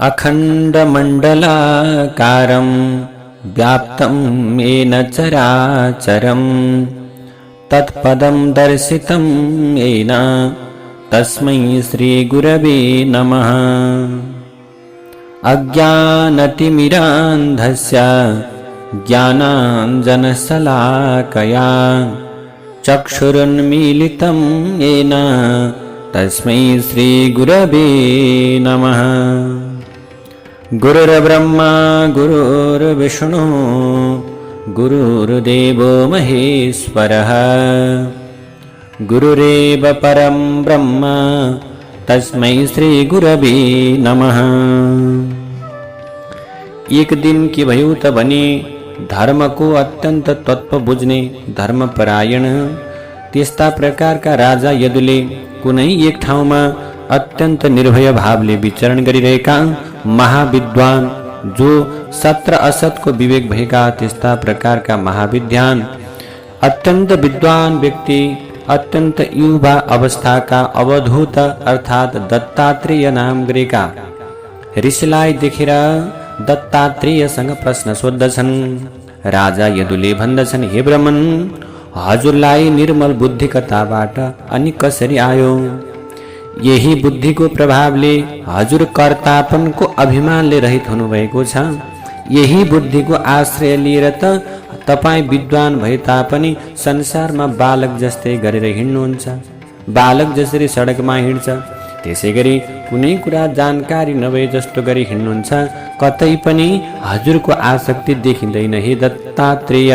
अखण्डमण्डलाकारं व्याप्तं येन चराचरं तत्पदं दर्शितं येन तस्मै श्रीगुरवे नमः। अज्ञानतिमिरान्धस्य ज्ञानाञ्जनशलाकया चक्षुरुन्मीलितं येन तस्मै श्रीगुरवे नमः। गुरुर्ब्रह्मा गुरुर्विष्णु गुरुर्देवो महेश्वरः गुरुरेव परं ब्रह्म तस्मै श्रीगुरवे नमः। एक दिन के भयो त भने धर्म को अत्यंत तत्व बुझ्ने धर्मपरायण त्यस्ता प्रकारका राजा यदुले कुनै एक ठाउँमा अत्यंत निर्भय भावले विचरण गरिरहेका महाविद्वान जो सत्र असतको विवेक भएका त्यस्ता प्रकारका महाविद्वान अत्यंत विद्वान व्यक्ति अत्यंत युवा अवस्थाका अवधूत अर्थात दत्तात्रेय नाम गरेका ऋषिलाई देखेर दत्तात्रेयसँग प्रश्न सोध्दछन्। राजा यदुले भन्दछन्, हे ब्राह्मण, हजुरलाई निर्मल बुद्धि कताबाट अनि कसरी आयो? यही बुद्धिको प्रभावले हजुर कर्तापनको अभिमानले रहित हुनुभएको छ। यही बुद्धिको आश्रय लिएर त तपाईं विद्वान भए तापनि संसारमा बालक जस्तै गरेर हिँड्नुहुन्छ। बालक जसरी सडकमा हिँड्छ त्यसै गरी कुनै कुरा जानकारी नभए जस्तो गरी हिँड्नुहुन्छ। कतै पनि हजुरको आसक्ति देखिँदैन। हे दत्तात्रेय,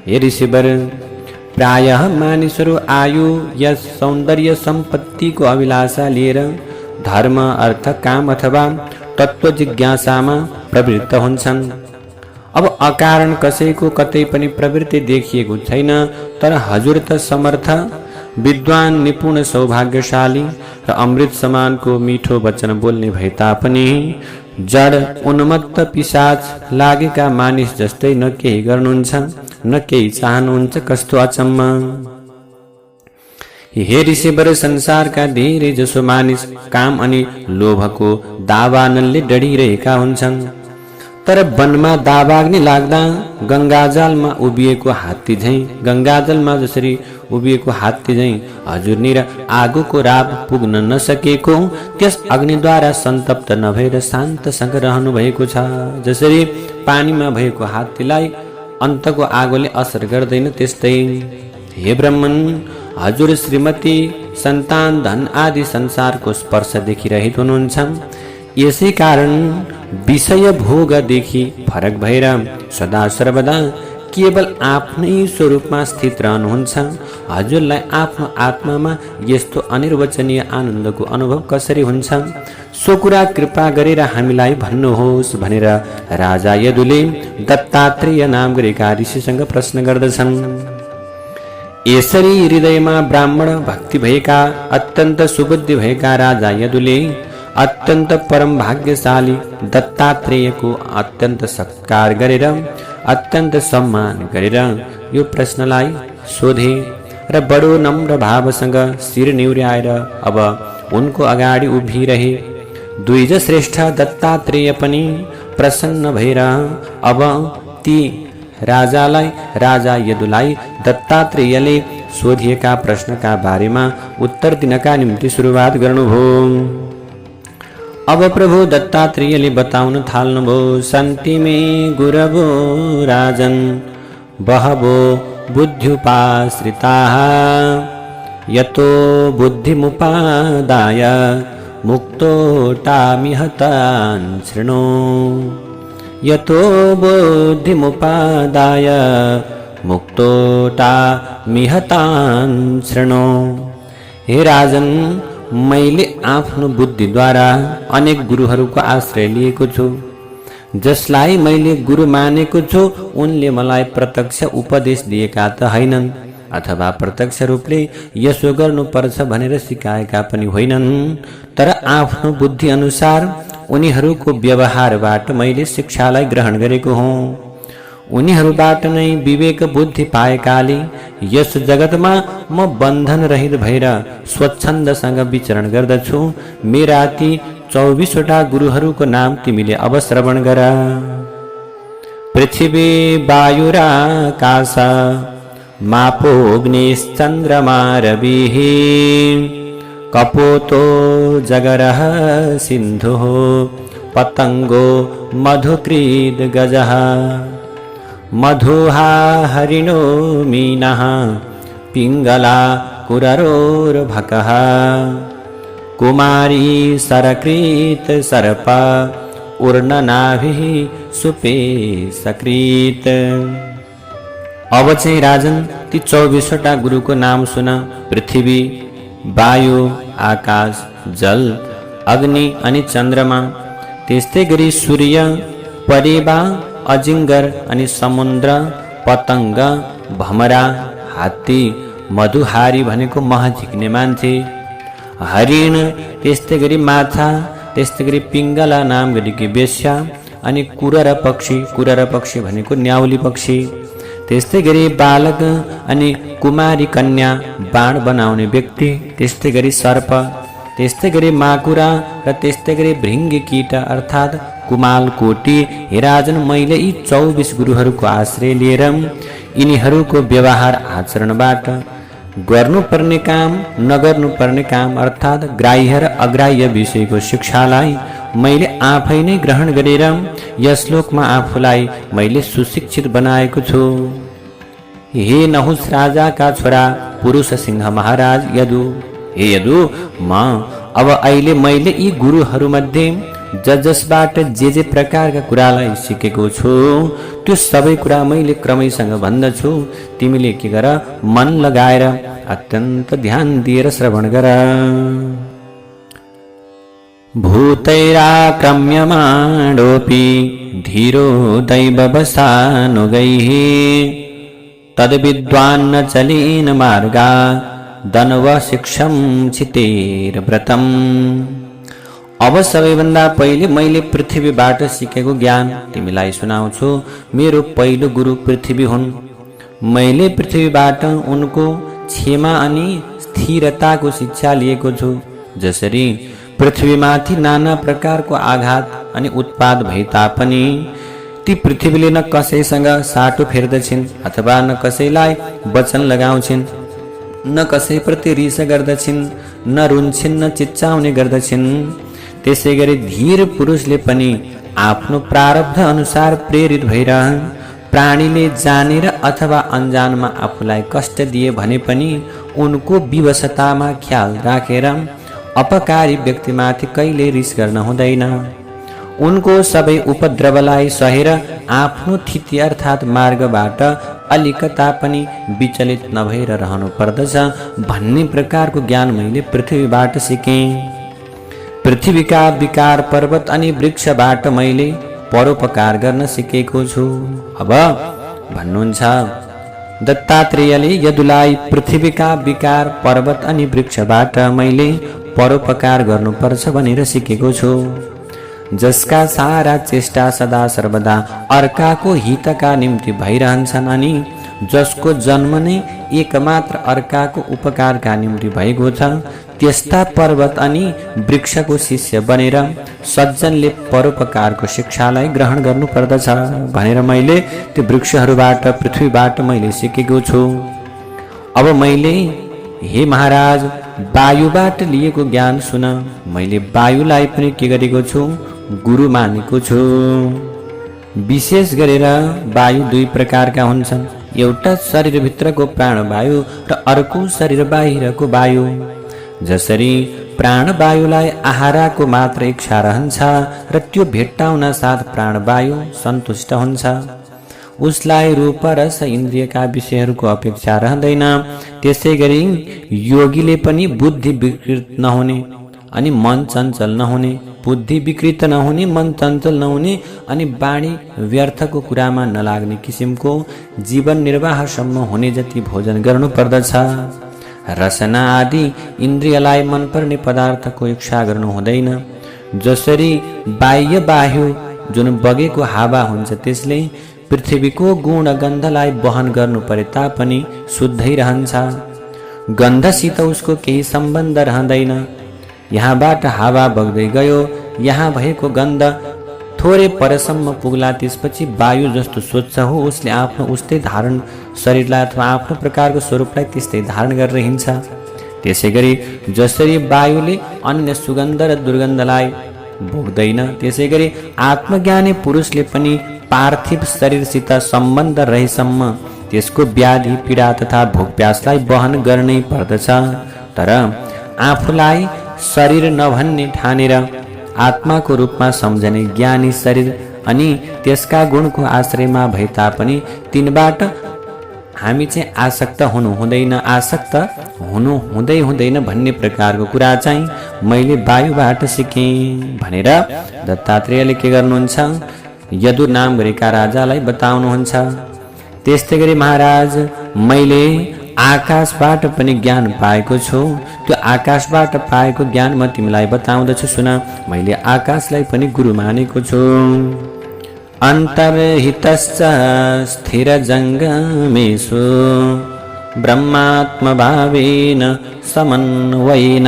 हे ऋषिवर, प्रायः मानिसहरू आयु यस सौन्दर्य सम्पत्तिको अभिलाषा लिएर धर्म अर्थ काम अथवा तत्व जिज्ञासामा प्रवृत्त हुन्छन्। अब अकारण कसैको कतै पनि प्रवृत्ति देखिएको छैन। तर हजुर त समर्थ विद्वान निपुण सौभाग्यशाली र अमृत समानको मिठो वचन बोल्ने भए तापनि जड उन्मत्त पिशाच लागेका मानिस जस्तै न केही गर्नुहुन्छ न केही चाहनुहुन्छ। कस्तो अचम्म! हे ऋषिवर, संसारका धेरै जसो मानिस काम अनि लोभको दावानलले डढिरहेका हुन्छन्। तर वनमा दावाग्नि लाग्दा गंगाजलमा उभिएको हात्ती झैं गंगाजलमा जसरी उभिएको हात्ती झैं हजुरनिर आगोको राप पुग्न नसकेको त्यस अग्निद्वारा सन्तप्त नभएर शान्तसँग रहनु भएको छ। जसरी पानीमा भएको हात्तीलाई अन्तको आगोले असर गर्दैन त्यस्तै हे ब्राह्मण, हजुर श्रीमती सन्तान धन आदि संसारको स्पर्शदेखि रहित हुनुहुन्छ। यसै कारण विषय भोगदेखि फरक भएर सदा सर्वदा केवल आफ्नै स्वरूपमा स्थित रहनुहुन्छ। हजुरलाई आफ्नो आत्मामा यस्तो अनिर्वचनीय आनन्दको अनुभव कसरी हुन्छ? सो कुरा कृपा गरेर हामीलाई भन्नुहोस् भनेर राजा यदुले दत्तात्रेय नाम गरेका ऋषिसँग प्रश्न गर्दछन्। यसरी हृदयमा ब्राह्मण भक्ति भएका अत्यन्त सुबुद्धि भएका राजा यदुले अत्यन्त परम भाग्यशाली दत्तात्रेयको अत्यन्त सत्कार गरेर अत्यन्त सम्मान गरेर यो प्रश्नलाई सोधे र बडो नम्र भावसँग शिर निहुर्याएर अब उनको अगाडि उभिरहे। द्विज श्रेष्ठ दत्तात्रेय पनि प्रसन्न भएर अब ती राजा यदुलाई दत्तात्रेयले सोधिएका प्रश्नका बारेमा उत्तर दिनका निम्ति सुरुवात गर्नुभयो। अब प्रभु दत्तात्रेयले बताउन थाल्नुभयो। सन्ति मे गुरवो राजन बहवो बुद्ध्युपाश्रिताः यतो बुद्धिमुपादाय मुक्तो टामिहतान् शृणु यतो बुद्धिमुपादाय मुक्तो टामिहतान् शृणु। हे राजन, मैले आफ्नो बुद्धिद्वारा अनेक गुरुहरूको आश्रय लिएको छु। जसलाई मैले गुरु मानेको छु उनले मलाई प्रत्यक्ष उपदेश दिएका त हैनन् अथवा प्रत्यक्ष रूपले यसो गर्नुपर्छ भनेर सिकाएका पनि होइनन्। तर आफ्नो बुद्धि अनुसार उनीहरूको व्यवहारबाट मैले शिक्षालाई ग्रहण गरेको हुँ। उनीहरूबाट नै विवेक बुद्धि पाएकाले यस जगतमा म बन्धन रहित भएर स्वच्छन्दसँग विचरण गर्दछु। मेरा ती 24वटा गुरुहरूको नाम तिमीले अब श्रवण गर। पृथ्वी वायुराकाश मापोऽग्निश्चन्द्रमा रविः कपोतो जगरः सिन्धुः पतंगो मधुकृद गजः मधुहा हरिणो मीनः पिंगला कुररोर्भकः कुमारी सरकृत सर्प उर्णनाभिः सुपे सकृत। अब चाहिँ राजन ती 24वटा गुरुको नाम सुन। पृथ्वी, वायु, आकाश, जल, अग्नि अनि चन्द्रमा, त्यस्तै गरी सूर्य, परेवा, अजिङ्गर अनि समुद्र, पतंग, भमरा, हात्ती, मधुहारी भनेको मह झिक्ने मान्छे, हरिण, त्यस्तै गरी माछा, त्यस्तै गरी पिङ्गला नाम गरेकी वेश्या अनि कुरर पक्षी भनेको न्याउली पक्षी, त्यस्तै गरी बालक अनि कुमारी कन्या बाण बनाउने व्यक्ति, त्यस्तै गरी सर्प, त्यस्तै गरी माकुरा र त्यस्तै गरी भृङ्गी कीट अर्थात् कुमाल कोटी। हे राजन, मैले यी 24 गुरुहरूको आश्रय लिएर यिनीहरूको व्यवहार आचरणबाट गर्नुपर्ने काम नगर्नुपर्ने काम अर्थात् ग्राह्य र अग्राह्य विषयको शिक्षालाई मैले आफै नै ग्रहण गरेर यस लोकमा आफूलाई मैले सुशिक्षित बनाएको छु। हे नहुस राजाका छोरा पुरुष सिंह महाराज यदु, हे यदु, म अब अहिले मैले यी गुरुहरूमध्ये जसबाट जे प्रकारका कुरालाई सिकेको छु त्यो सबै कुरा मैले क्रमैसँग भन्दछु। तिमीले के गर, मन लगाएर अत्यन्त ध्यान दिएर श्रवण गर। भूतैराक्रम्यमाणोऽपि धीरो दैववशानुगैः तद्विद्वान्न चलेन मार्गा दनव शिक्षम छितेर्व्रतम्। अब सबैभन्दा पहिले मैले पृथ्वीबाट सिकेको ज्ञान तिमीलाई सुनाउँछु। मेरो पहिलो गुरु पृथ्वी हुन्। मैले पृथ्वीबाट उनको क्षमा अनि स्थिरताको शिक्षा लिएको छु। जसरी पृथ्वीमाथि नाना प्रकारको आघात अनि उत्पात भए तापनि ती पृथ्वीले न कसैसँग साटो फेर्दछिन् अथवा न कसैलाई वचन लगाउँछिन्, न कसैप्रति रिस गर्दछिन्, न रुन्छिन्, न चिच्चाउने गर्दछिन्। त्यसै गरी धीर पुरुषले पनि आफ्नो प्रारब्ध अनुसार प्रेरित भएर प्राणीले जानेर अथवा अनजानमा आफूलाई कष्ट दिए भने पनि उनको विवशतामा ख्याल राखेर अपकारी व्यक्तिमाथि कहिले रिस गर्न हुँदैन। उनको सबै उपद्रवलाई सहेर आफ्नो थिति अर्थात् मार्गबाट अलिकता पनि विचलित नभएर रहनु पर्दछ भन्ने प्रकारको ज्ञान मैले पृथ्वीबाट सिकेँ। पृथ्वीका विकार पर्वत अनि वृक्षबाट मैले परोपकार गर्न सिकेको छु। अब भन्नुहुन्छ दत्तात्रेयले यदुलाई पृथ्वीका विकार पर्वत अनि वृक्षबाट मैले परोपकार गर्नुपर्छ भनेर सिकेको छु। जसका सारा चेष्टा सदा सर्वदा अर्काको हितका निम्ति भइरहन्छन् अनि जसको जन्म नै एकमात्र अर्काको उपकारका निम्ति भएको छ, त्यस्ता पर्वत अनि वृक्षको शिष्य बनेर सज्जनले परोपकारको शिक्षालाई ग्रहण गर्नुपर्दछ भनेर मैले त्यो वृक्षहरूबाट पृथ्वीबाट मैले सिकेको छु। अब मैले हे महाराज वायुबाट लिएको ज्ञान सुन। मैले वायुलाई पनि के गरेको छु, गुरु मानेको छु। विशेष गरेर वायु 2 प्रकारका हुन्छन्, एउटा शरीरभित्रको प्राणवायु र अर्को शरीर बाहिरको वायु। जसरी प्राणवायुलाई आहारको मात्र इच्छा रहन्छ र त्यो भेट्टाउन साथ प्राणवायु सन्तुष्ट हुन्छ, उसलाई रूप रस इन्द्रियका विषयहरूको अपेक्षा रहँदैन। त्यसै गरी योगीले पनि बुद्धि विकृत नहुने अनि मन चञ्चल नहुने, बुद्धि विकृत नहुने, मन चञ्चल नहुने अनि बाणी व्यर्थको कुरामा नलाग्ने किसिमको जीवन निर्वाहसम्म हुने जति भोजन गर्नु पर्दछ। रसना आदि इन्द्रियलाई मनपर्ने पदार्थको इच्छा गर्नु हुँदैन। जसरी बाह्य वायु जुन बगेको हावा हुन्छ त्यसले पृथ्वीको गुण गन्धलाई वहन गर्नु परे तापनि शुद्धै रहन्छ। गन्धसित उसको केही सम्बन्ध रहँदैन। यहाँबाट हावा बग्दै गयो, यहाँ भएको गन्ध थोरै परसम्म पुग्ला, त्यसपछि वायु जस्तो स्वच्छ हो उसले आफ्नो उस्तै धारण शरीरलाई अथवा आफ्नो प्रकारको स्वरूपलाई त्यस्तै धारण गरेर हिँड्छ। त्यसै गरी जसरी वायुले अन्य सुगन्ध र दुर्गन्धलाई भोग्दैन, त्यसै गरी आत्मज्ञानी पुरुषले पनि पार्थिव शरीरसित सम्बन्ध रहेसम्म त्यसको व्याधि पीडा तथा भोक प्यासलाई वहन गर्नै पर्दछ। तर आफूलाई शरीर नभन्ने ठानेर आत्माको रूपमा सम्झने ज्ञानी शरीर अनि त्यसका गुणको आश्रयमा भए तापनि तिनबाट हामी चाहिँ आसक्त हुनु हुँदैन, आसक्त हुनु हुँदैन भन्ने प्रकारको कुरा चाहिँ मैले वायुबाट सिकेँ भनेर दत्तात्रेयले के गर्नुहुन्छ, यदु नाम गरेका राजालाई बताउनुहुन्छ। त्यस्तै गरी महाराज मैले आकाशबाट पनि ज्ञान पाएको छु, त्यो आकाशबाट पाएको ज्ञान म तिमीलाई बताउँदछु सुन। मैले आकाशलाई पनि गुरु मानेको छु। अन्तर्हितश्च स्थिर जङ्गमेषु ब्रह्मात्म भावेन समन्वयेन।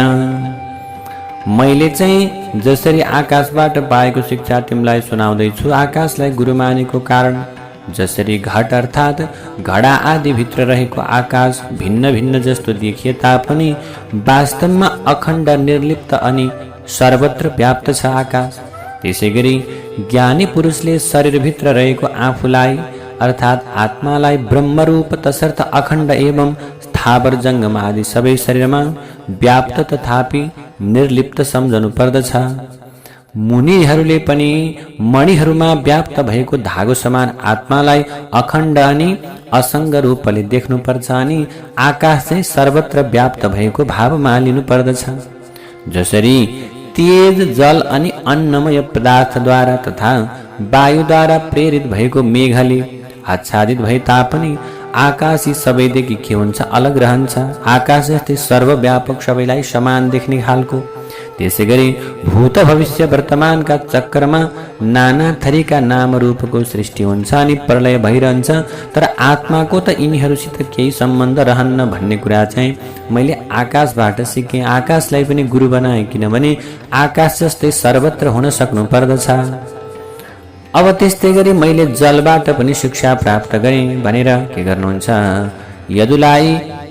मैले चाहिँ जसरी आकाशबाट पाएको शिक्षा तिमीलाई सुनाउँदैछु, आकाशलाई गुरु मानेको कारण जसरी घट अर्थात् घडा आदि भित्र रहेको आकाश भिन्न भिन्न जस्तो देखिए तापनि वास्तवमा अखण्ड निर्लिप्त अनि सर्वत्र व्याप्त छ आकाश। त्यसै गरी ज्ञानी पुरुषले शरीरभित्र रहेको आफूलाई अर्थात् आत्मालाई ब्रह्मरूप तसर्थ अखण्ड एवं स्थावर जङ्गम आदि सबै शरीरमा व्याप्त तथापि निर्लिप्त सम्झनु पर्दछ। मुनिहरूले पनि मणिहरूमा व्याप्त भएको धागो समान आत्मालाई अखण्ड अनि असङ्ग रूपले देख्नुपर्छ अनि आकाश चाहिँ सर्वत्र व्याप्त भएको भावमा लिनु पर्दछ। जसरी तेज जल अनि अन्नमय पदार्थद्वारा तथा वायुद्वारा प्रेरित भएको मेघले आच्छादित भए तापनि आकाश यी सबैदेखि के हुन्छ, अलग रहन्छ। आकाश जस्तै सर्वव्यापक सबैलाई समान देख्ने खालको। त्यसै गरी भूत भविष्य वर्तमानका चक्रमा नाना थरीका नाम रूपको सृष्टि हुन्छ अनि प्रलय भइरहन्छ, तर आत्माको त यिनीहरूसित केही सम्बन्ध रहन्न भन्ने कुरा चाहिँ मैले आकाशबाट सिकेँ। आकाशलाई पनि गुरु बनाएँ किनभने आकाश जस्तै सर्वत्र हुन सक्नु पर्दछ। अब त्यस्तै गरी मैले जलबाट पनि शिक्षा प्राप्त गरेँ भनेर के गर्नुहुन्छ, यदुलाई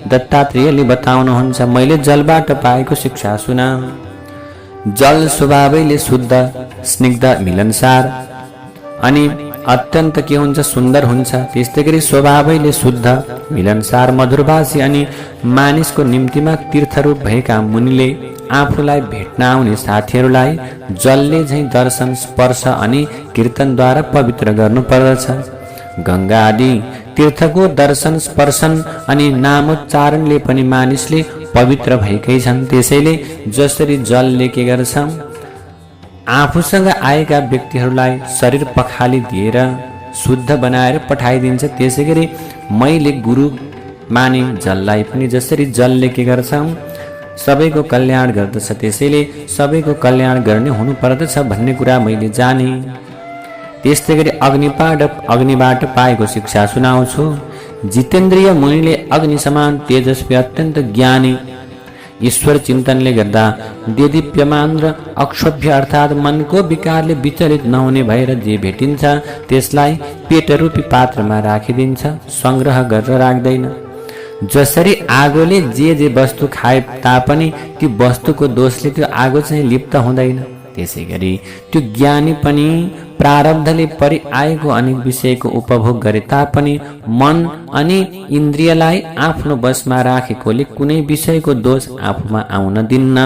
दत्तात्रेयले बताउनुहुन्छ। मैले जलबाट पाएको शिक्षा सुना। जल स्वभावैले शुद्ध स्निग्ध मिलनसार अनि अत्यन्त के हुन्छ, सुन्दर हुन्छ। त्यस्तै गरी स्वभावैले शुद्ध मिलनसार मधुरभाषी अनि मानिसको निम्तिमा तीर्थरूप भएका मुनिले आफूलाई भेट्न आउने साथीहरूलाई जलले झैँ दर्शन स्पर्श अनि कीर्तनद्वारा पवित्र गर्नु पर्दछ। गङ्गा आदि तीर्थको दर्शन स्पर्शन अनि नामोच्चारणले पनि मानिसले पवित्र भएकै छन्। त्यसैले जसरी जलले के गर्छ, आफूसँग आएका व्यक्तिहरूलाई शरीर पखाली दिएर शुद्ध बनाएर पठाइदिन्छ, त्यसै गरी मैले गुरु माने जललाई पनि जसरी जलले के गर्छ, सबैको कल्याण गर्दछ, त्यसैले सबैको कल्याण गर्ने हुनु पर्दछ भन्ने कुरा मैले जाने। त्यस्तै गरी अग्निबाट पाएको शिक्षा सुनाउँछु। जितेन्द्रिय मुनिले अग्नि समान तेजस्वी अत्यन्त ज्ञानी ईश्वर चिन्तनले गर्दा देदीप्यमान र अक्षोभ्य अर्थात् मनको विकारले विचलित नहुने भएर जे भेटिन्छ त्यसलाई पेटरूपी पात्रमा राखिदिन्छ, संग्रह गरेर राख्दैन। जसरी आगोले जे वस्तु खाए तापनि त्यो वस्तुको दोषले त्यो आगो चाहिँ लिप्त हुँदैन, त्यसै गरी त्यो ज्ञानी पनि प्रारब्धले परि आएको अनेक विषयको उपभोग गरे तापनि मन अनि इन्द्रियलाई आफ्नो बसमा राखेकोले कुनै विषयको दोष आफूमा आउन दिन्न।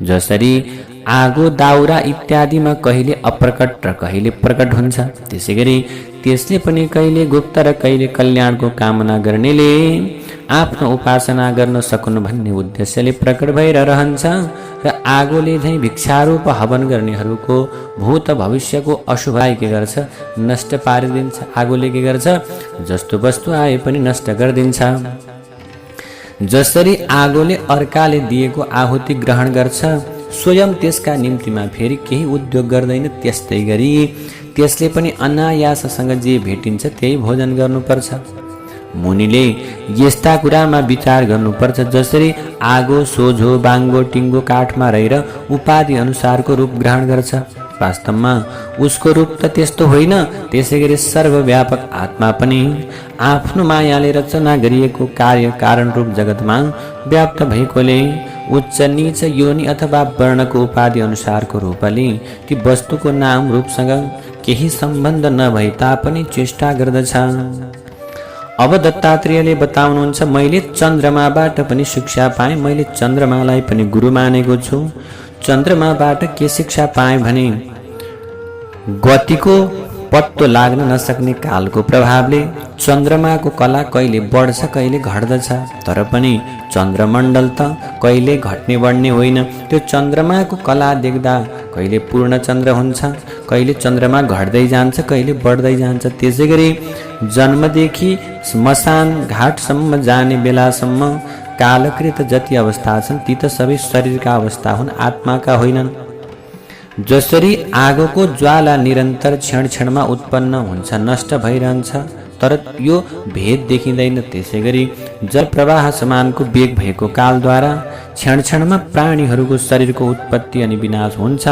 जसरी आगो दाउरा इत्यादिमा कहिले अप्रकट र कहिले प्रकट हुन्छ, त्यसै गरी त्यसले पनि कहिले गुप्त र कहिले कल्याणको कामना गर्नेले आफ्नो उपासना गर्न सक्नु भन्ने उद्देश्यले प्रकट भएर रहन्छ र आगोले झैँ भिक्षारूप हवन गर्नेहरूको भूत भविष्यको अशुभलाई के गर्छ, नष्ट पारिदिन्छ। आगोले के गर्छ, जस्तो वस्तु आए पनि नष्ट गरिदिन्छ। जसरी आगोले अर्काले दिएको आहुति ग्रहण गर्छ, स्वयं त्यसका निम्तिमा फेरि केही उद्योग गर्दैन, त्यस्तै गरी त्यसले पनि अनायाससँग जे भेटिन्छ त्यही भोजन गर्नुपर्छ। मुनिले यस्ता कुरामा विचार गर्नुपर्छ जसरी आगो सोझो बाङ्गो टिङ्गो काठमा रहेर उपाधि अनुसारको रूप ग्रहण गर्छ, वास्तवमा उसको रूप त त्यस्तो होइन। त्यसैगरी सर्वव्यापक आत्मा पनि आफ्नो मायाले रचना गरिएको कार्य कारण रूप जगतमा व्याप्त भएकोले उच्च नीच योनि अथवा वर्णको उपाधि अनुसारको रूपले ती वस्तुको नाम रूपसँग केही सम्बन्ध नभए तापनि चेष्टा गर्दछ। अब दत्तात्रेयले बताउनुहुन्छ, मैले चन्द्रमाबाट पनि शिक्षा पाएँ, मैले चन्द्रमालाई पनि गुरु मानेको छु। चन्द्रमाबाट के शिक्षा पाएँ भने गतिको पत्तो लाग्न नसक्ने कालको प्रभावले चन्द्रमाको कला कहिले बढ्छ कहिले घट्दछ, तर पनि चन्द्रमण्डल त कहिले घट्ने बढ्ने होइन। त्यो चन्द्रमाको कला देख्दा कहिले पूर्ण चन्द्र हुन्छ, कहिले चन्द्रमा घट्दै जान्छ, कहिले बढ्दै जान्छ। त्यसै गरी जन्मदेखि श्मशान घाटसम्म जाने बेलासम्म कालकृत जति अवस्था छन् ती त सबै शरीरका अवस्था हुन्, आत्माका होइनन्। जसरी आगोको ज्वाला निरन्तर क्षण क्षणमा उत्पन्न हुन्छ नष्ट भइरहन्छ, तर यो भेद देखिँदैन। त्यसै गरी जल प्रवाह समानको वेग भएको कालद्वारा क्षण क्षणमा प्राणीहरूको शरीरको उत्पत्ति अनि विनाश हुन्छ,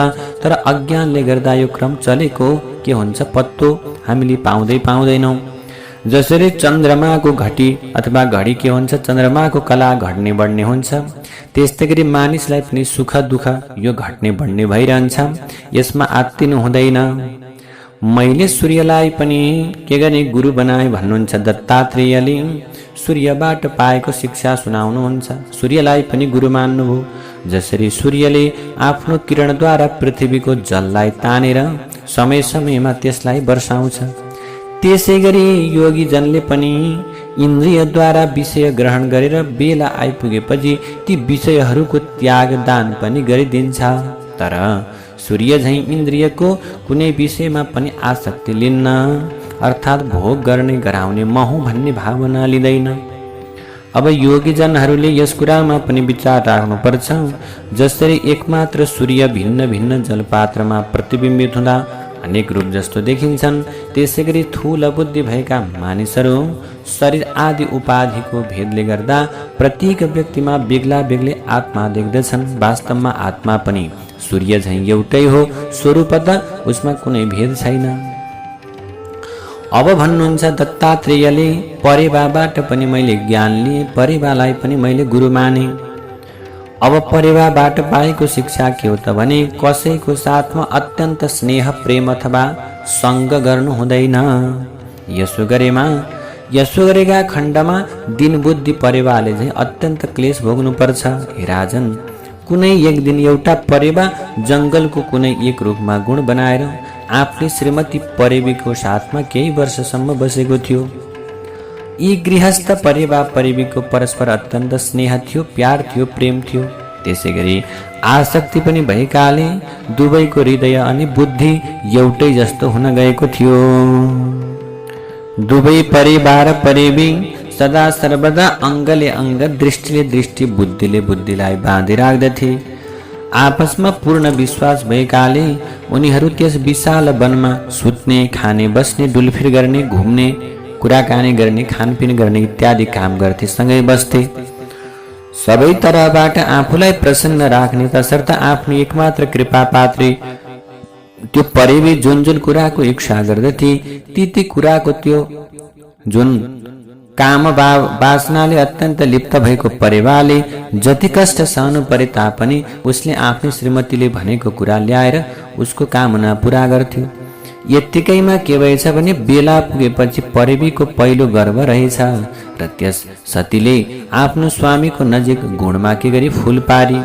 तर अज्ञानले गर्दा यो क्रम चलेको के हुन्छ पत्तो हामीले पाउँदैनौँ। जसरी चन्द्रमाको घटी अथवा घडी के हुन्छ, चन्द्रमाको कला घट्ने बढ्ने हुन्छ, त्यस्तै गरी मानिसलाई पनि सुख दुःख यो घट्ने बढ्ने भइरहन्छ, यसमा आत्तिनु हुँदैन। मैले सूर्यलाई पनि के गर्ने गुरु बनाए भन्नुहुन्छ दत्तात्रेयले। सूर्यबाट पाएको शिक्षा सुनाउनुहुन्छ, सूर्यलाई पनि गुरु मान्नुभयो। जसरी सूर्यले आफ्नो किरणद्वारा पृथ्वीको जललाई तानेर समय समयमा त्यसलाई वर्षाउँछ, त्यसै गरी योगीजनले पनि इन्द्रियद्वारा विषय ग्रहण गरेर बेला आइपुगेपछि ती विषयहरूको त्याग दान पनि गरिदिन्छ। तर सूर्य झैँ इन्द्रियको कुनै विषयमा पनि आसक्ति लिन्न, अर्थात् भोग गर्ने गराउने महु भन्ने भावना लिँदैन। अब योगीजनहरूले यस कुरामा पनि विचार राख्नुपर्छ। जसरी एकमात्र सूर्य भिन्न भिन्न जलपात्रमा प्रतिबिम्बित हुँदा अनेक रूप जस्तो देखिन्छन्, त्यसै गरी थूल बुद्धि भएका मानिसहरू शरीर आदि उपाधिको भेदले गर्दा प्रत्येक व्यक्तिमा बेग्ला बेग्लै आत्मा देख्दछन्। वास्तवमा आत्मा पनि सूर्य झैँ एउटै हो, स्वरूपत उसमा कुनै भेद छैन। अब भन्नुहुन्छ दत्तात्रेयले, परेवाबाट पनि मैले ज्ञान लिएँ, परेवालाई पनि मैले गुरु माने। अब परेवाबाट पाएको शिक्षा के हो त भने कसैको साथमा अत्यन्त स्नेह प्रेम अथवा सङ्ग गर्नु हुँदैन। यसो गरेका खण्डमा दिन बुद्धि परेवाले चाहिँ अत्यन्त क्लेश भोग्नुपर्छ। हे राजन, कुनै एक दिन एउटा परेवा जङ्गलको कुनै एक रुखमा गुण बनाएर आफूले श्रीमती परेवीको साथमा केही वर्षसम्म बसेको थियो। यी गृहस्थ परेवा परेवीको परस्पर अत्यन्त स्नेह थियो, प्यार थियो, प्रेम थियो। त्यसै गरी आसक्ति पनि भएकाले दुवैको हृदय अनि बुद्धि एउटै जस्तो हुन गएको थियो। दुवै परिवार परेवी सदा सर्वदा अङ्गले अङ्ग, दृष्टिले दृष्टि, बुद्धिले बुद्धिलाई बाँधि राख्दथे। आपसमा पूर्ण विश्वास भएकाले उनीहरू त्यस विशाल वनमा सुत्ने, खाने, बस्ने, डुलफिर गर्ने, घुम्ने, कुराकानी गर्ने, खानपिन गर्ने इत्यादि काम गर्थे, सँगै बस्थे। सबै तरहबाट आफूलाई प्रसन्न राख्ने तसर्थ आफ्नो एकमात्र कृपा पात्री त्यो परेवी जुन जुन कुराको इच्छा गर्दथे ती कुराको त्यो जुन काम वासनाले अत्यन्त लिप्त भएको परेवाले जति कष्ट सहनु परे तापनि उसले आफ्नो श्रीमतीले भनेको कुरा ल्याएर उसको कामना पूरा गर्थ्यो। यत्तिकैमा के भएछ भने बेला पुगेपछि परेवीको पहिलो गर्व रहेछ र त्यस सतीले आफ्नो स्वामीको नजिक गुणमा के गरी फूल पारी।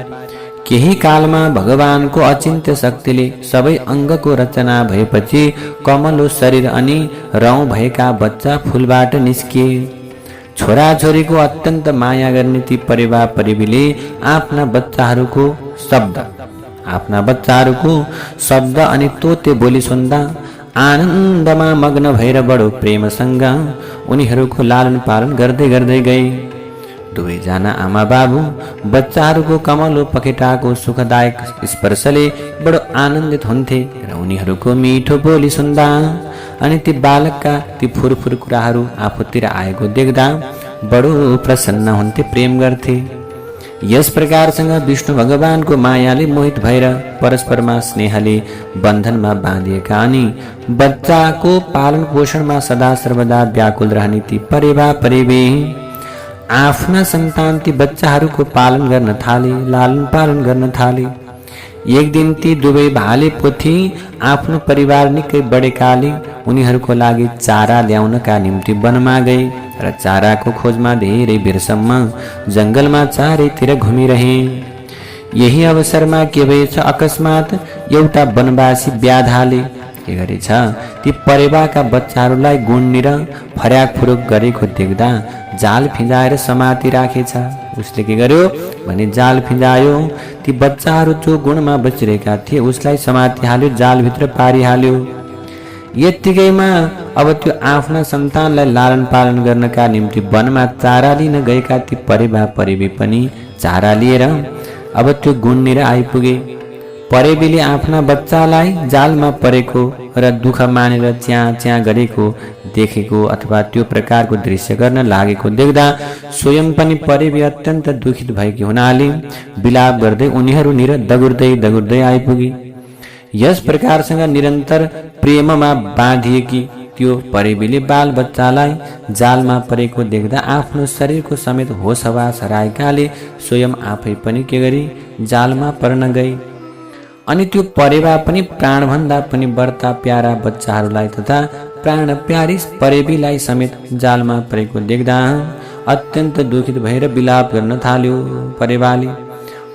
केही कालमा भगवानको अचिन्त्य शक्तिले सबै अङ्गको रचना भएपछि कमलो शरीर अनि रौँ भएका बच्चा फूलबाट निस्किए। छोराछोरीको अत्यन्त माया गर्ने ती परेवा परेवीले आफ्ना बच्चाहरूको शब्द अनि तोते बोली सुन्दा आनन्दमा मग्न भएर बडो प्रेमसँग उनीहरूको लालन पालन गर्दै गर्दै गए। दुवैजना आमा बाबु बच्चाहरूको कमलो पखेटाको सुखदायक स्पर्शले बडो आनन्दित हुन्थे र उनीहरूको मिठो बोली सुन्दा अनि ती बालकका ती फुरफुर कुराहरू आफूतिर आएको देख्दा बडो प्रसन्न हुन्थे, प्रेम गर्थे। यस प्रकारसँग विष्णु भगवानको मायाले मोहित भएर परस्परमा स्नेहले बन्धनमा बाँधिएका अनि बच्चाको पालन पोषणमा सदा सर्वदा व्याकुल रहने ती परेवा परेवी आफ्ना सन्तान ती बच्चाहरूको पालन गर्न थाले, लालन पालन गर्न थाले। एक दिन ती दुवै भाले पोथी आफ्नो परिवार निकै बढेकाले उनीहरूको लागि चारा ल्याउनका निम्ति वनमा गए र चाराको खोजमा धेरै बेरसम्म जङ्गलमा चारैतिर घुमिरहे। यही अवसरमा के भएछ, अकस्मात एउटा वनवासी व्याधाले के गरेछ, ती परेवाका बच्चाहरूलाई गुन्नेर फर्याक फुरुक गरेको देख्दा जाल फिजाएर समाति राखेछ। उसले के गर्यो भने जाल फिजायो, ती बच्चाहरू जो गुणमा बचिरहेका थिए उसलाई समाति हाल्यो, जालभित्र पारिहाल्यो। यत्तिकैमा अब त्यो आफ्ना सन्तानलाई लालन पालन गर्नका निम्ति वनमा चारा लिन गएका ती परेवा परेवी पनि चारा लिएर अब त्यो गुन्नेर आइपुगे। परेवीले आफ्ना बच्चालाई जालमा परेको र दुःख मानेर च्याँ च्याँ गरेको देखेको अथवा त्यो प्रकारको दृश्य गर्न लागेको देख्दा स्वयं पनि परेवी अत्यन्त दुखित भएकी हुनाले विलाप गर्दै उनीहरूनिर दगुर्दै आइपुगे। यस प्रकारसँग निरन्तर प्रेममा बाँधिएकी त्यो परेवीले बाल बच्चालाई जालमा परेको देख्दा आफ्नो शरीरको समेत होस हवास हराएकाले स्वयं आफै पनि के गरी जालमा पर्न गई। अनि त्यो परेवा पनि प्राणभन्दा पनि बढ्ता प्यारा बच्चाहरूलाई तथा प्राण प्यारी परेवीलाई समेत जालमा परेको देख्दा अत्यन्त दुखित भएर विलाप गर्न थाल्यो। परेवाले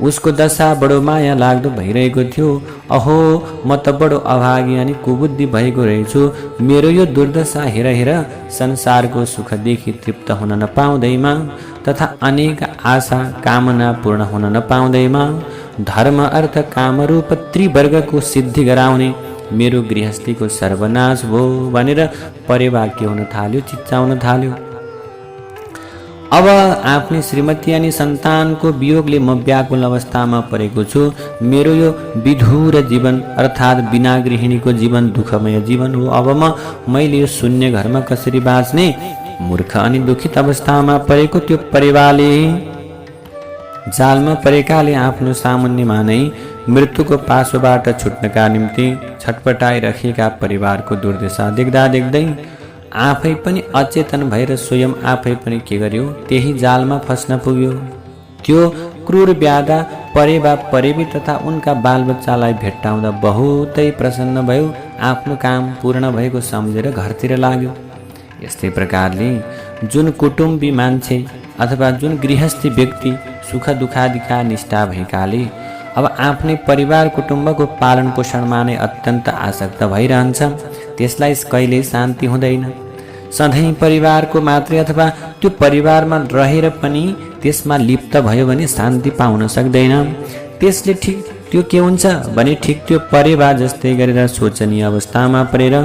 उसको दशा बडो माया लाग्दो भइरहेको थियो। अहो, म त बडो अभागी अनि कुबुद्धि भएको रहेछु। मेरो यो दुर्दशा हेर हेर संसारको सुखदेखि तृप्त हुन नपाउँदैमा तथा अनेक आशा कामना पूर्ण हुन नपाउँदैमा धर्म अर्थ कामरूप त्रिवर्गको सिद्धि गराउने मेरो गृहस्थीको सर्वनाश भो भनेर परेवा के हुन थाल्यो, चिच्चाउन थाल्यो। अब आफ्नै श्रीमती अनि सन्तानको वियोगले म व्याकुल अवस्थामा परेको छु। मेरो यो विधुर जीवन अर्थात् बिना गृहिणीको जीवन दुःखमय जीवन हो। अब मैले यो शून्य घरमा कसरी बाँच्ने? मूर्ख अनि दुखित अवस्थामा परेको त्यो परेवाले जालमा परेकाले आफ्नो सामुन्यमा नै मृत्युको पासोबाट छुट्नका निम्ति छटपटाइराखेका परिवारको दुर्दशा देख्दा देख्दै आफै पनि अचेतन भएर स्वयं आफै पनि के गर्यो, त्यही जालमा फस्न पुग्यो। त्यो क्रूर व्याधा परेवा परेवी तथा उनका बालबच्चालाई भेट्टाउँदा बहुतै प्रसन्न भयो। आफ्नो काम पूर्ण भएको सम्झेर घरतिर लाग्यो। यस्तै प्रकारले जुन कुटुम्बी मान्छे अथवा जुन गृहस्थी व्यक्ति सुख दुःखादिका निष्ठा भएकाले अब आफ्नै परिवार कुटुम्बको पालन पोषणमा नै अत्यन्त आसक्त भइरहन्छ, त्यसलाई कहिल्यै शान्ति हुँदैन। सधैँ परिवारको मात्रै अथवा त्यो परिवारमा रहेर पनि त्यसमा लिप्त भयो भने शान्ति पाउन सक्दैन। त्यसले ठिक त्यो के हुन्छ भने ठिक त्यो परेवा जस्तै गरेर शोचनीय अवस्थामा परेर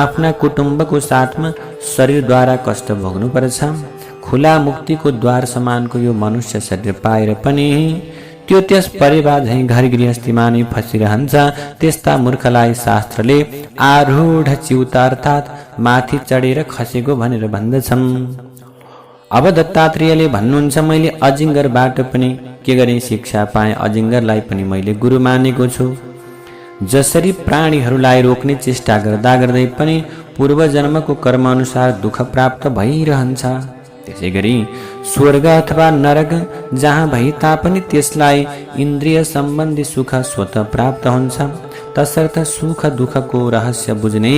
आफ्ना कुटुम्बको साथमा शरीरद्वारा कष्ट भोग्नु पर्छ। खुला मुक्तिको द्वार समानको यो मनुष्य शरीर पाएर पनि त्यो त्यस परेवा झैँ घर गृहस्थीमा नै फसिरहन्छ। त्यस्ता मूर्खलाई शास्त्रले आरूढ च्युत अर्थात् माथि चढेर खसेको भनेर भन्दछन्। अब दत्तात्रेयले भन्नुहुन्छ, मैले अजिङ्गरबाट पनि के गरेँ शिक्षा पाएँ, अजिङ्गरलाई पनि मैले गुरु मानेको छु। जसरी प्राणीहरूलाई रोक्ने चेष्टा गर्दा गर्दै पनि पूर्वजन्मको कर्मअनुसार दुःख प्राप्त भइरहन्छ, त्यसै गरी स्वर्ग अथवा नरक जहाँ भए तापनि त्यसलाई इन्द्रिय सम्बन्धी सुख स्वतः प्राप्त हुन्छ। तसर्थ सुख दुःखको रहस्य बुझ्ने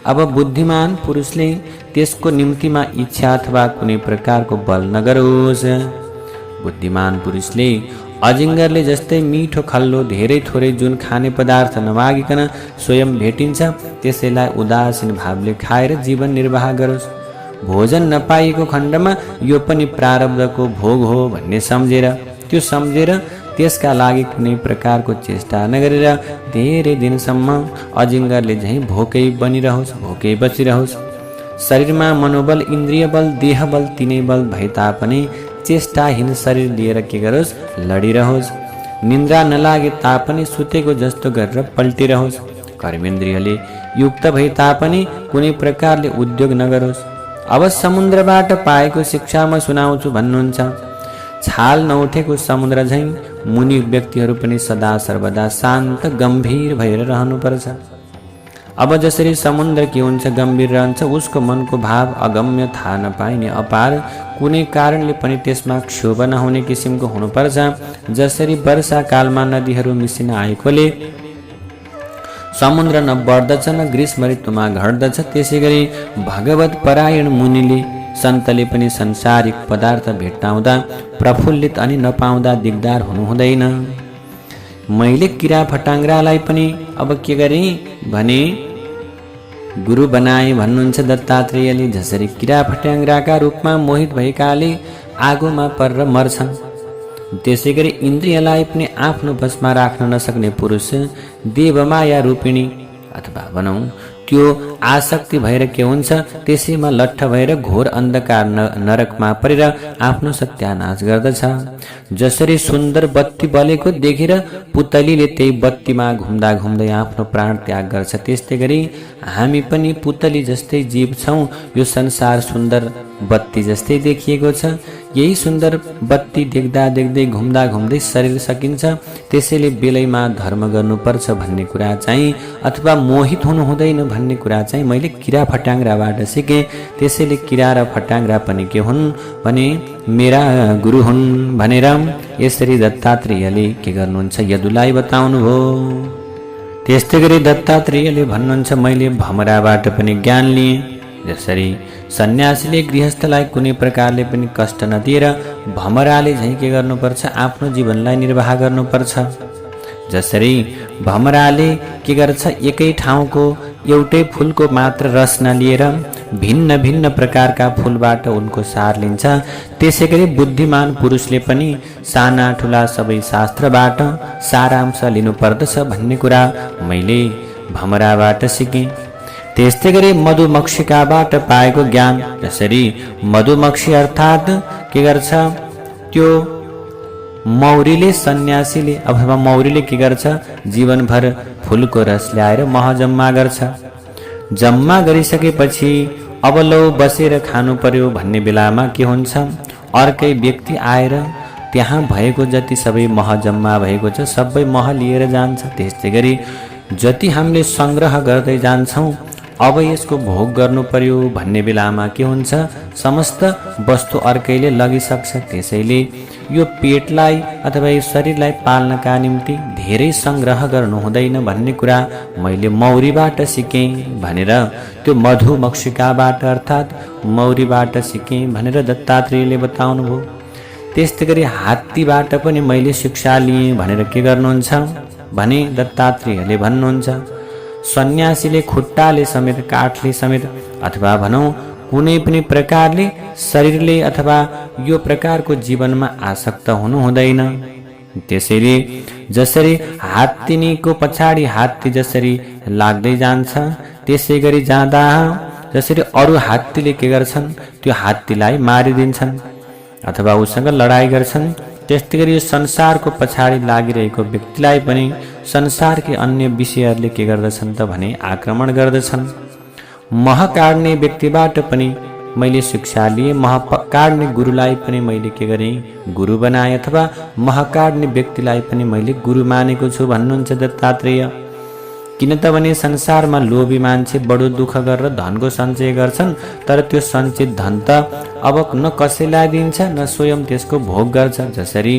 अब बुद्धिमान पुरुषले त्यसको निम्तिमा इच्छा अथवा कुनै प्रकारको बल नगरोस्। बुद्धिमान पुरुषले अजिङ्गरले जस्तै मिठो खल्लो धेरै थोरै जुन खाने पदार्थ नमागिकन स्वयं भेटिन्छ त्यसैलाई उदासीन भावले खाएर जीवन निर्वाह गरोस्। भोजन नपाइएको खण्डमा यो पनि प्रारब्धको भोग हो भन्ने सम्झेर त्यसका लागि कुनै प्रकारको चेष्टा नगरेर धेरै दिनसम्म अजिङ्गरले झैँ भोकै बनिरहोस्, भोकै बसिरहोस्। शरीरमा मनोबल, इन्द्रिय बल, देह बल तिनै बल भए तापनि चेष्टाहीन शरीर लिएर के गरोस्, लडिरहोस्। निन्द्रा नलागे तापनि सुतेको जस्तो गरेर पल्टिरहोस्। कर्मेन्द्रियले युक्त भए तापनि कुनै प्रकारले उद्योग नगरोस्। अब समुद्रबाट पाएको शिक्षा म सुनाउँछु भन्नुहुन्छ। छाल नउठेको समुद्र झैं मुनि व्यक्तिहरू पनि सदा सर्वदा शान्त गम्भीर भएर रहनुपर्छ। अब जसरी समुद्र के हुन्छ, गम्भीर रहन्छ, उसको मनको भाव अगम्य, थाहा नपाइने, अपार, कुनै कारणले पनि त्यसमा क्षोभ नहुने किसिमको हुनुपर्छ। जसरी वर्षाकालमा नदीहरू मिसिन आएकोले समुद्र न बढ्दछ न ग्रीष्म ऋतुमा घट्दछ, त्यसै गरी भगवत परायण मुनिले सन्तले पनि संसारिक पदार्थ भेट्टाउँदा प्रफुल्लित अनि नपाउँदा दिगदार हुनु हुँदैन। मैले किरा फटाङ्ग्रालाई पनि अब के गरेँ भने गुरु बनाए भन्नुहुन्छ दत्तात्रेयले। जसरी किरा फट्याङ्ग्राका रूपमा मोहित भएकाले आगोमा परेर मर्छन्, त्यसै गरी इन्द्रियलाई पनि आफ्नो बसमा राख्न नसक्ने पुरुष देवमाया रूपिणी अथवा भनौँ त्यो आसक्ति भएर के हुन्छ, त्यसैमा लट्ठ भएर घोर अन्धकार नरकमा परेर आफ्नो सत्यानाश गर्दछ। जसरी सुन्दर बत्ती बलेको देखेर पुतलीले त्यही बत्तीमा घुम्दा घुम्दै आफ्नो प्राण त्याग गर्छ, त्यस्तै गरी हामी पनि पुतली जस्तै जीव छौँ। यो संसार सुन्दर बत्ती जस्तै देखिएको छ। यही सुन्दर बत्ती देख्दा देख्दै घुम्दा घुम्दै शरीर सकिन्छ। त्यसैले बेलैमा धर्म गर्नुपर्छ भन्ने कुरा चाहिँ अथवा मोहित हुनु हुँदैन भन्ने कुरा चाहिँ मैले किरा फट्याङ्ग्राबाट सिकेँ। त्यसैले किरा र फट्याङ्ग्रा पनि के हुन् भने मेरा गुरु हुन् भनेर यसरी दत्तात्रेयले के गर्नुहुन्छ, यदुलाई बताउनु भयो। त्यस्तै गरी दत्तात्रेयले भन्नुहुन्छ, मैले भमराबाट पनि ज्ञान लिएँ। जसरी सन्यासीले गृहस्थलाई कुनै प्रकारले पनि कष्ट नदिएर भमराले झैँ के गर्नुपर्छ, आफ्नो जीवनलाई निर्वाह गर्नुपर्छ। जसरी भमराले के गर्छ, एकै ठाउँको एउटै फुलको मात्र रस नलिएर भिन्न भिन्न प्रकारका फुलबाट उनको सार लिन्छ, त्यसै गरी बुद्धिमान पुरुषले पनि साना ठुला सबै शास्त्रबाट सारांश लिनुपर्दछ भन्ने कुरा मैले भमराबाट सिकेँ। त्यस्तै गरी मधुमक्षिकाबाट पाएको ज्ञान। जसरी मधुमक्षी अर्थात् के गर्छ, त्यो मौरीले सन्यासीले अथवा मौरीले के गर्छ, जीवनभर फुलको रस ल्याएर मह जम्मा गर्छ। जम्मा गरिसकेपछि अब लौ बसेर खानु पर्यो भन्ने बेलामा के हुन्छ, अर्कै व्यक्ति आएर त्यहाँ भएको जति सबै मह जम्मा भएको छ सबै मह लिएर जान्छ। त्यस्तै गरी जति हामीले सङ्ग्रह गर्दै जान्छौँ, अब यसको भोग गर्नु पर्यो भन्ने बेलामा के हुन्छ, समस्त वस्तु अर्कैले लगिसक्छ। त्यसैले यो पेटलाई अथवा यो शरीरलाई पाल्नका निम्ति धेरै सङ्ग्रह गर्नु हुँदैन भन्ने कुरा मैले मौरीबाट सिकेँ भनेर, त्यो मधुमक्षिकाबाट अर्थात् मौरीबाट सिकेँ भनेर दत्तात्रेयले बताउनु भयो। त्यस्तै गरी हात्तीबाट पनि मैले शिक्षा लिएँ भनेर के गर्नुहुन्छ भने दत्तात्रेयले भन्नुहुन्छ, सन्यासीले खुट्टाले समेत काठले समेत अथवा भनौँ कुनै पनि प्रकारले शरीरले अथवा यो प्रकारको जीवनमा आसक्त हुनु हुँदैन। त्यसैले जसरी हात्तीनीको पछाडि हात्ती जसरी लाग्दै जान्छ, त्यसै गरी जाँदा जसरी अरू हात्तीले के गर्छन्, त्यो हात्तीलाई मारिदिन्छन् अथवा उसँग लडाइँ गर्छन्, त्यस्तै गरी यो संसारको पछाडि लागिरहेको व्यक्तिलाई पनि संसारकै अन्य विषयहरूले के गर्दछन् त भने आक्रमण गर्दछन्। मह काट्ने व्यक्तिबाट पनि मैले शिक्षा लिएँ, मह काट्ने गुरुलाई पनि मैले के गरेँ, गुरु बनाएँ अथवा मह काट्ने व्यक्तिलाई पनि मैले गुरु मानेको छु भन्नुहुन्छ दत्तात्रेय। किन त भने संसारमा लोभी मान्छे बडो दुःख गरेर धनको सञ्चय गर्छन्, तर त्यो सञ्चित धन त अब न कसैलाई दिन्छ न स्वयं त्यसको भोग गर्छ। जसरी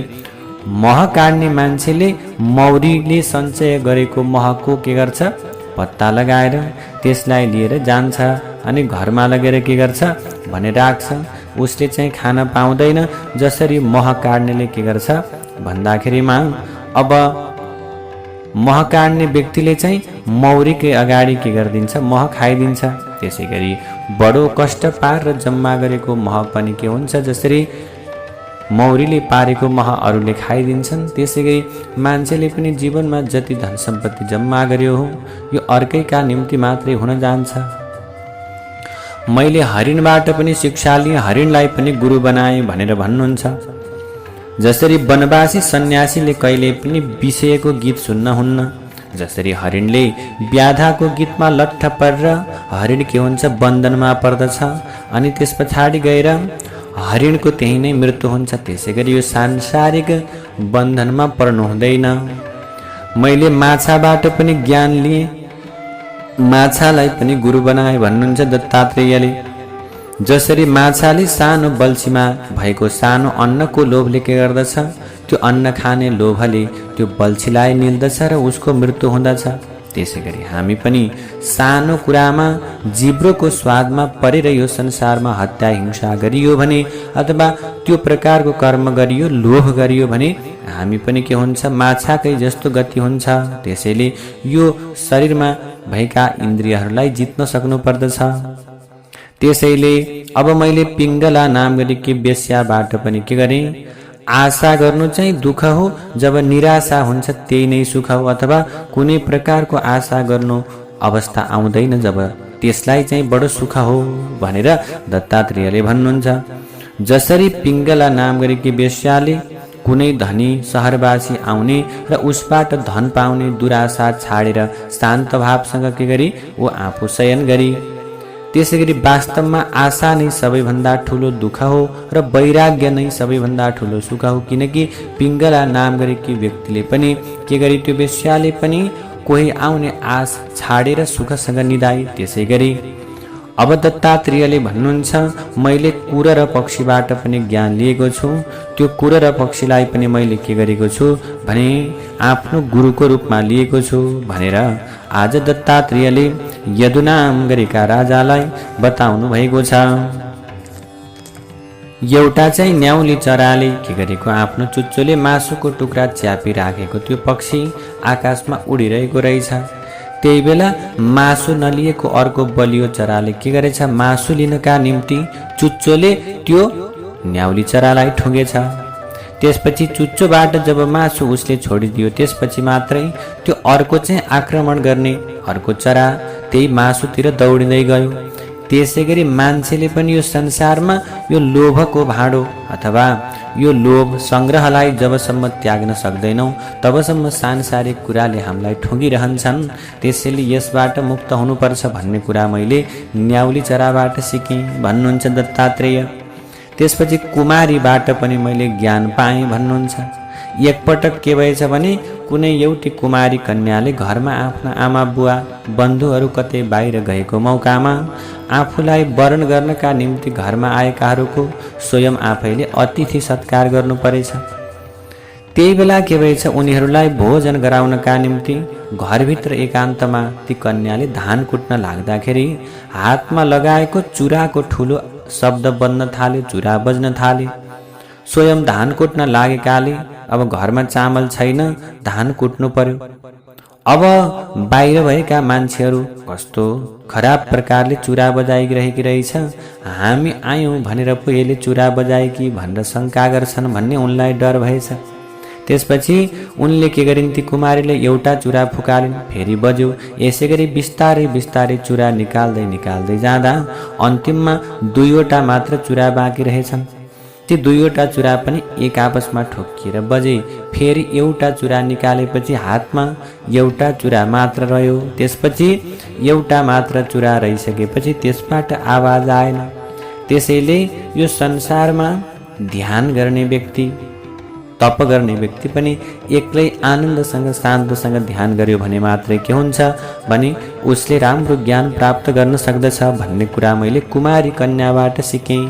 मह काट्ने मान्छेले मौरीले सञ्चय गरेको महको के गर्छ, पत्ता लगाएर त्यसलाई लिएर जान्छ अनि घरमा लगेर के गर्छ भने राख्छ। उसले चाहिँ खान पाउँदैन। जसरी मह काट्नेले के गर्छ भन्दाखेरिमा अब मह काट्ने व्यक्तिले चाहिँ मौरीकै अगाडि के गरिदिन्छ, मह खाइदिन्छ। त्यसै गरी बडो कष्ट पारेर जम्मा गरेको मह पनि के हुन्छ, जसरी मौरीले पारेको मह अरूले खाइदिन्छन्, त्यसै गरी मान्छेले पनि जीवनमा जति धन सम्पत्ति जम्मा गर्यो हो यो अर्कैका निम्ति मात्रै हुन जान्छ। मैले हरिणबाट पनि शिक्षा लिएँ, हरिणलाई पनि गुरु बनाएँ भनेर भन्नुहुन्छ। जसरी वनवासी सन्यासीले कहिले पनि विषयको गीत सुन्न हुन्न, जसरी हरिणले व्याधाको गीतमा लट्ठ परेर हरिण के हुन्छ बन्धनमा पर्दछ अनि त्यस पछाडि गएर हरिणको त्यही नै मृत्यु हुन्छ, त्यसै गरी यो सांसारिक बन्धनमा पर्नु हुँदैन। मैले माछाबाट पनि ज्ञान लिएँ, माछालाई पनि गुरु बनाए भन्नुहुन्छ दत्तात्रेयले। जसरी माछाले सानो बल्छीमा भएको सानो अन्नको लोभले के गर्दछ, त्यो अन्न खाने लोभले त्यो बल्छीलाई निल्दछ र उसको मृत्यु हुँदछ, त्यसै गरी हामी पनि सानो कुरामा जिब्रोको स्वादमा परेर यो संसारमा हत्या हिंसा गरियो भने अथवा त्यो प्रकारको कर्म गरियो, लोभ गरियो भने हामी पनि के हुन्छ माछाकै जस्तो गति हुन्छ। त्यसैले यो शरीरमा भएका इन्द्रियहरूलाई जित्न सक्नु पर्दछ। त्यसैले अब मैले पिङ्गला नाम गरेकी बेस्याबाट पनि के गरेँ, आशा गर्नु चाहिँ दुःख हो, जब निराशा हुन्छ त्यही नै सुख हो, अथवा कुनै प्रकारको आशा गर्नु अवस्था आउँदैन जब त्यसलाई चाहिँ बडो सुख हो भनेर दत्तात्रेयले भन्नुहुन्छ। जसरी पिङ्गला नाम गरेकी बेस्याले कुनै धनी सहरवासी आउने र उसबाट धन पाउने दुराशा छाडेर शान्त भावसँग के गरी ऊ आफू शयन गरी, त्यसै गरी वास्तवमा आशा नै सबैभन्दा ठुलो दुःख हो र वैराग्य नै सबैभन्दा ठुलो सुख हो। किनकि पिङ्गला नाम गरेकी व्यक्तिले पनि के गरी त्यो बेस्याले पनि कोही आउने आश छाडेर सुखसँग निधाए। त्यसै गरी अब दत्तात्रेयले भन्नुहुन्छ, मैले कुर र पक्षीबाट पनि ज्ञान लिएको छु, त्यो कुर र पक्षीलाई पनि मैले के गरेको छु भने आफ्नो गुरुको रूपमा लिएको छु भनेर आज दत्तात्रेयले यदुनाम गरेका राजालाई बताउनु भएको छ। एउटा चाहिँ न्याउली चराले के गरेको, आफ्नो चुच्चोले मासुको टुक्रा च्यापी राखेको त्यो पक्षी आकाशमा उडिरहेको रहेछ। त्यही बेला मासु नलिएको अर्को बलियो चराले के गरेछ, मासु लिनका निम्ति चुच्चोले त्यो न्याउली चरालाई ठुँगेछ। त्यसपछि चुच्चोबाट जब मासु उसले छोडिदियो त्यसपछि मात्रै त्यो अर्को चाहिँ आक्रमण गर्ने अर्को चरा त्यही मासुतिर दौडिँदै गयो। त्यसै गरी मान्छेले पनि यो संसारमा यो लोभको भाँडो अथवा यो लोभ सङ्ग्रहलाई जबसम्म त्याग्न सक्दैनौँ तबसम्म सांसारिक कुराले हामीलाई ठुँगिरहन्छन्। त्यसैले यसबाट मुक्त हुनुपर्छ भन्ने कुरा मैले न्याउली चराबाट सिकेँ भन्नुहुन्छ दत्तात्रेय। त्यसपछि कुमारीबाट पनि मैले ज्ञान पाएँ भन्नुहुन्छ। एकपटक के भएछ भने कुनै एउटी कुमारी कन्याले घरमा आफ्ना आमा बुवा बन्धुहरू कतै बाहिर गएको मौकामा आफूलाई वरण गर्नका निम्ति घरमा आएकाहरूको स्वयं आफैले अतिथि सत्कार गर्नु परेछ। त्यही बेला के भएछ, उनीहरूलाई भोजन गराउनका निम्ति घरभित्र एकान्तमा ती कन्याले धान कुट्न लाग्दाखेरि हातमा लगाएको चुराको ठुलो शब्द बज्न थाल्यो, चुरा बज्न थाले। स्वयं धान कुट्न लागेकाले अब घरमा चामल छैन, धान कुट्नु पर्यो। अब बाहिर भएका मान्छेहरू कस्तो खराब प्रकारले चुरा बजाइरहेकी रहेछ, हामी आयौँ भनेर पो यसले चुरा बजाएकी भनेर शङ्का गर्छन् भन्ने उनलाई डर भएछ। त्यसपछि उनले के गरिन्, ती कुमारीले एउटा चुरा फुकालिन्, फेरि बज्यो। यसै गरी बिस्तारै बिस्तारै चुरा निकाल्दै निकाल्दै जाँदा अन्तिममा दुईवटा मात्र चुरा बाँकी रहेछन्। ती दुईवटा चुरा पनि एक आपसमा ठोकिएर बजे। फेरि एउटा चुरा निकालेपछि हातमा एउटा चुरा मात्र रह्यो। त्यसपछि एउटा मात्र चुरा रहिसकेपछि त्यसबाट आवाज आएन। त्यसैले यो संसारमा ध्यान गर्ने व्यक्ति, तप गर्ने व्यक्ति पनि एक्लै आनन्दसँग शान्तसँग ध्यान गर्यो भने मात्रै के हुन्छ भने उसले राम्रो ज्ञान प्राप्त गर्न सक्दछ भन्ने कुरा मैले कुमारी कन्याबाट सिकेँ।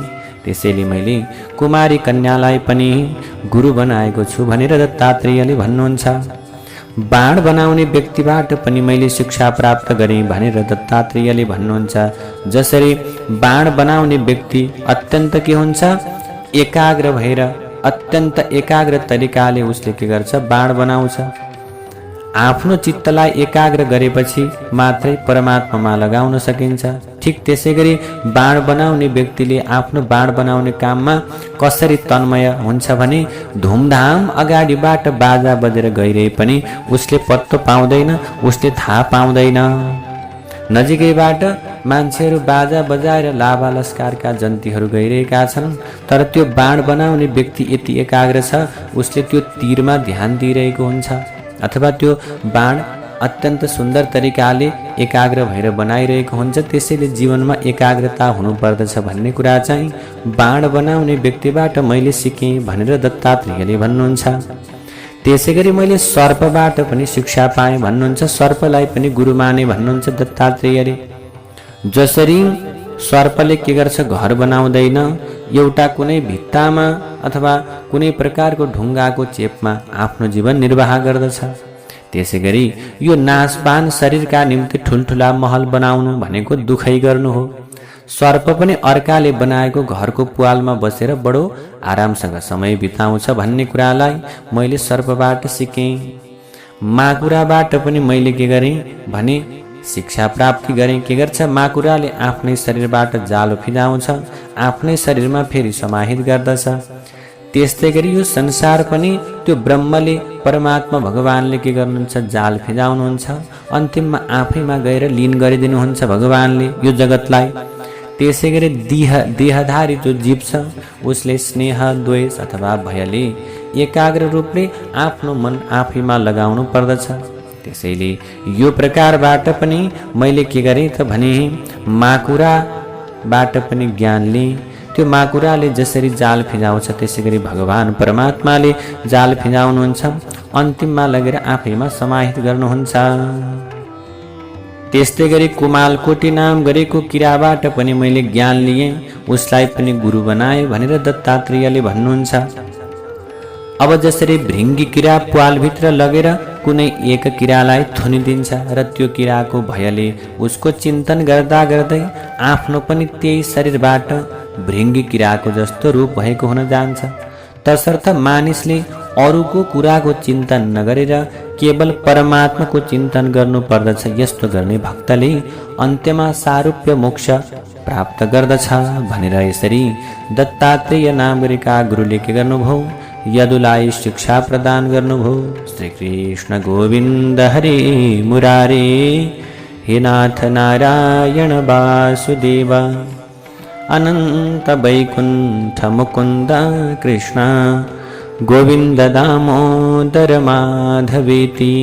त्यसैले मैले कुमारी कन्यालाई पनि गुरु बनाएको छु भनेर दत्तात्रेयले भन्नुहुन्छ। बाण बनाउने व्यक्तिबाट पनि मैले शिक्षा प्राप्त गरेँ भनेर दत्तात्रेयले भन्नुहुन्छ। जसरी बाण बनाउने व्यक्ति अत्यन्त के हुन्छ, एकाग्र भएर अत्यन्त एकाग्र तरिकाले उसले के गर्छ, बाण बनाउँछ। आफ्नो चित्तलाई एकाग्र गरेपछि मात्रै परमात्मामा लगाउन सकिन्छ। ठिक त्यसै गरी बाण बनाउने व्यक्तिले आफ्नो बाण बनाउने काममा कसरी तन्मय हुन्छ भने धुमधाम अगाडिबाट बाजा बजेर गइरहे पनि उसले पत्तो पाउँदैन, उसले थाहा पाउँदैन। नजिकैबाट मान्छेहरू बाजा बजाएर लाभा लस्कारका जन्तीहरू गइरहेका छन्, तर त्यो बाण बनाउने व्यक्ति यति एकाग्र छ उसले त्यो तीरमा ध्यान दिइरहेको हुन्छ, अथवा त्यो बाण अत्यन्त सुन्दर तरिकाले एकाग्र भएर बनाइरहेको हुन्छ। त्यसैले जीवनमा एकाग्रता हुनुपर्दछ भन्ने कुरा चाहिँ बाण बनाउने व्यक्तिबाट मैले सिकेँ भनेर दत्तात्रेयले भन्नुहुन्छ। त्यसै गरी मैले सर्पबाट पनि शिक्षा पाएँ भन्नुहुन्छ, सर्पलाई पनि गुरु माने भन्नुहुन्छ दत्तात्रेयले। जसरी सर्पले के गर्छ, घर बनाउँदैन, एउटा कुनै भित्तामा अथवा कुनै प्रकारको ढुङ्गाको चेपमा आफ्नो जीवन निर्वाह गर्दछ, त्यसै गरी यो नाशवान शरीरका निम्ति ठुल्ठुला महल बनाउनु भनेको दुखै गर्नु हो। सर्प पनि अर्काले बनाएको घरको पुवालमा बसेर बडो आरामसँग समय बिताउँछ भन्ने कुरालाई मैले सर्पबाट सिकेँ। माकुराबाट पनि मैले के गरेँ भने शिक्षा प्राप्ति गरेँ। के गर्छ, माकुराले आफ्नै शरीरबाट जालो फिजाउँछ, आफ्नै शरीरमा फेरि समाहित गर्दछ। त्यस्तै गरी यो संसार पनि त्यो ब्रह्मले परमात्मा भगवानले के गर्नुहुन्छ, जाल फिजाउनुहुन्छ, अन्तिममा आफैमा गएर लीन गरिदिनुहुन्छ भगवानले यो जगतलाई। त्यसै गरी देहधारी जो जीव छ उसले स्नेह द्वेष अथवा भयले एकाग्र रूपले आफ्नो मन आफैमा लगाउनु पर्दछ। त्यसैले यो प्रकारबाट पनि मैले के गरेँ त भने माकुराबाट पनि ज्ञान लिएँ। त्यो माकुराले जसरी जाल फिजाउँछ त्यसै गरी भगवान परमात्माले जाल फिजाउनुहुन्छ, अन्तिममा लगेर आफैमा समाहित गर्नुहुन्छ। त्यस्तै गरी कुमालकोटी नाम गरेको किराबाट पनि मैले ज्ञान लिएँ, उसलाई पनि गुरु बनाए भनेर दत्तात्रेयले भन्नुहुन्छ। अब जसरी भृङ्गी किरा प्वालभित्र लगेर कुनै एक किरालाई थुनिदिन्छ र त्यो किराको भयले उसको चिन्तन गर्दा गर्दै आफ्नो पनि त्यही शरीरबाट भृङ्गी किराको जस्तो रूप भएको हुन जान्छ। तसर्थ मानिसले अरूको कुराको चिन्तन नगरेर केवल परमात्माको चिन्तन गर्नु पर्दछ। यस्तो गर्ने भक्तले अन्त्यमा सारूप्य मोक्ष प्राप्त गर्दछ भनेर यसरी दत्तात्रेय नाम गरेका गुरुले के गर्नुभयो, यदुलाई शिक्षा प्रदान गर्नुभयो। श्री कृष्ण गोविन्द हरे मुरारे, हे नाथ नारायण वासुदेव, अनंत वैकुंठ मुकुंद कृष्ण गोविंद दामोदर माधवेति।